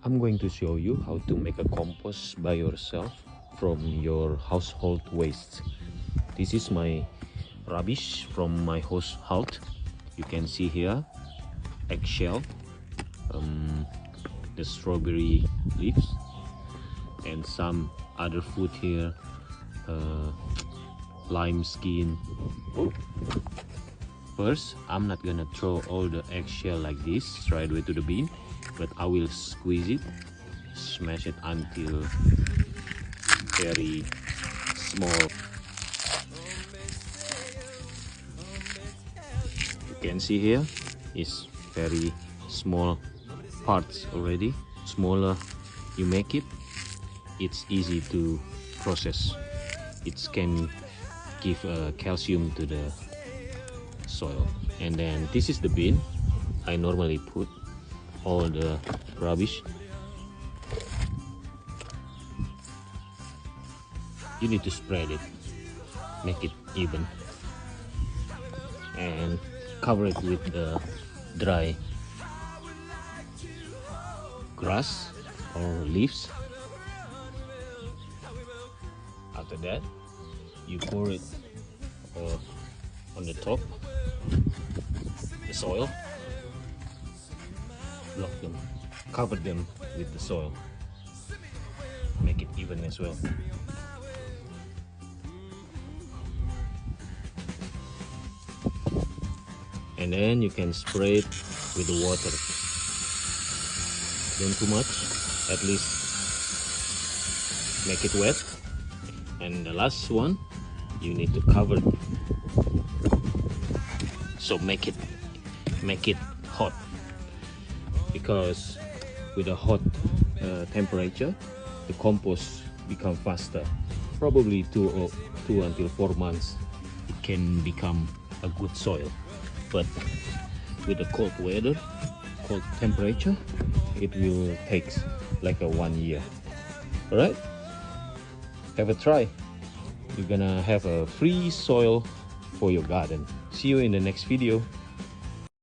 I'm going to show you how to make a compost by yourself from your household waste. This is my rubbish from my household. You can see here eggshell, the strawberry leaves, and some other food here, lime skin. First, I'm not gonna throw all the eggshell like this straight away to the bin, but I will squeeze it, smash it until very small. You can see here is very small parts already. Smaller you make it, it's easy to process. It can give calcium to the soil. And then this is the bin I normally put all the rubbish. You need to spread it, make it even, and cover it with the dry grass or leaves. After that, you pour it on the top, the soil, block them, cover them with the soil, make it even as well. And then you can spray it with the water. Don't too much, at least make it wet. And the last one, you need to cover it. So make it hot, because with a hot temperature, the compost become faster. Probably 2 until 4 months it can become a good soil. But with the cold weather, cold temperature, it will take like a 1 year. All right, have a try. You're gonna have a free soil for your garden. See you in the next video.